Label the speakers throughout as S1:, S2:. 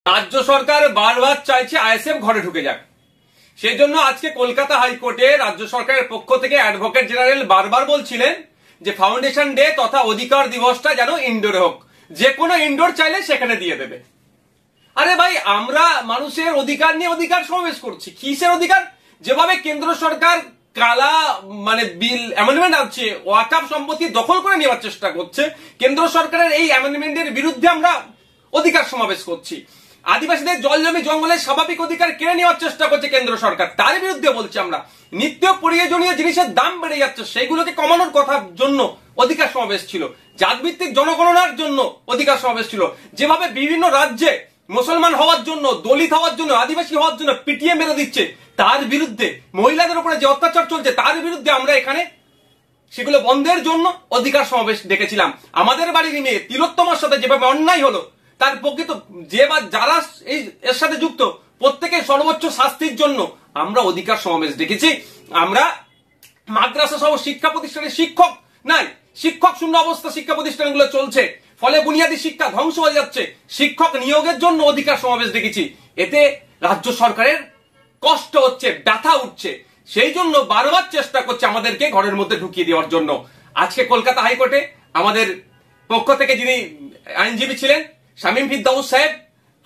S1: রাজ্য সরকার বারবার চাইছে আইএসএফ ঘরে ঢুকে যাক। সেই জন্য আজকে কলকাতা হাইকোর্টে রাজ্য সরকারের পক্ষ থেকে অ্যাডভোকেট জেনারেল বারবার বলছিলেন যে ফাউন্ডেশন ডে তথা অধিকার দিবসটা যেন ইনডোরে হোক, যে কোনো ইনডোর চাইলে সেখানে দিয়ে দেবে। আরে ভাই, আমরা মানুষের অধিকার নিয়ে অধিকার সমাবেশ করছি। কিসের অধিকার? যেভাবে কেন্দ্র সরকার কালা বিল অ্যামেন্ডমেন্ট আছে, ওয়াকফ সম্পত্তি দখল করে নেওয়ার চেষ্টা করছে, কেন্দ্র সরকারের এই অ্যামেন্ডমেন্টের বিরুদ্ধে আমরা অধিকার সমাবেশ করছি। আদিবাসীদের জল জমি জঙ্গলের স্বাভাবিক অধিকার কেড়ে নেওয়ার চেষ্টা করছে কেন্দ্র সরকার, তার বিরুদ্ধে বলছি আমরা। নিত্য প্রয়োজনীয় জিনিসের দাম বেড়ে যাচ্ছে, সেগুলোকে কমানোর কথার জন্য অধিকার সমাবেশ ছিল। জাতভিত্তিক জনগণনার জন্য অধিকার সমাবেশ ছিল। যেভাবে বিভিন্ন রাজ্যে মুসলমান হওয়ার জন্য, দলিত হওয়ার জন্য, আদিবাসী হওয়ার জন্য পিটিয়ে মেরে দিচ্ছে, তার বিরুদ্ধে, মহিলাদের উপরে যে অত্যাচার চলছে তার বিরুদ্ধে আমরা এখানে সেগুলো বন্ধের জন্য অধিকার সমাবেশ ডেকেছিলাম। আমাদের বাড়ির মেয়ে তিলোত্তমার সাথে যেভাবে অন্যায় হলো, তার প্রকৃত যারা এর সাথে যুক্ত প্রত্যেকের সর্বোচ্চ শাস্তির জন্য আমরা অধিকার সমাবেশ ডেকেছি। আমরা মাদ্রাসা সহ শিক্ষা প্রতিষ্ঠানে শিক্ষক নাই, শিক্ষক শূন্য অবস্থা শিক্ষা প্রতিষ্ঠানগুলো চলছে, ফলে বুনিয়াদী শিক্ষা ধ্বংস হয়ে যাচ্ছে। শিক্ষক নিয়োগের জন্য অধিকার সমাবেশ ডেকেছি। এতে রাজ্য সরকারের কষ্ট হচ্ছে, ব্যথা উঠছে, সেই জন্য বারবার চেষ্টা করছে আমাদেরকে ঘরের মধ্যে ঢুকিয়ে দেওয়ার জন্য। আজকে কলকাতা হাইকোর্টে আমাদের পক্ষ থেকে যিনি আইনজীবী ছিলেন শামীম ফিরদৌস সাহেব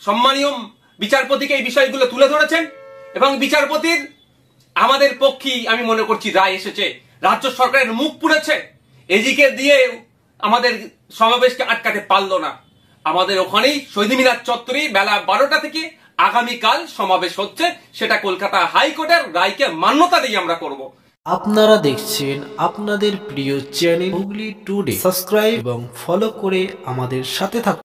S1: সম্মানীয় বিচারপতিকে এই বিষয়গুলো তুলে ধরেছেন, এবং বিচারপতির আমাদের পক্ষেই আমি মনে করছি রায় এসেছে। রাজ্য সরকারের মুখ পুড়েছে, এদিকে দিয়ে আমাদের সমাবেশকে আটকাতে পারলো না। আমাদের ওখানেই শহীদ মিনার চত্বরে বেলা 12টা থেকে আগামীকাল সমাবেশ হচ্ছে, সেটা কলকাতা হাইকোর্টের রায়কে মান্যতা দিয়ে আমরা করব।
S2: আপনারা দেখছেন আপনাদের প্রিয় চ্যানেল হুগলি টুডে। সাবস্ক্রাইব এবং ফলো করে আমাদের সাথে থাকুন।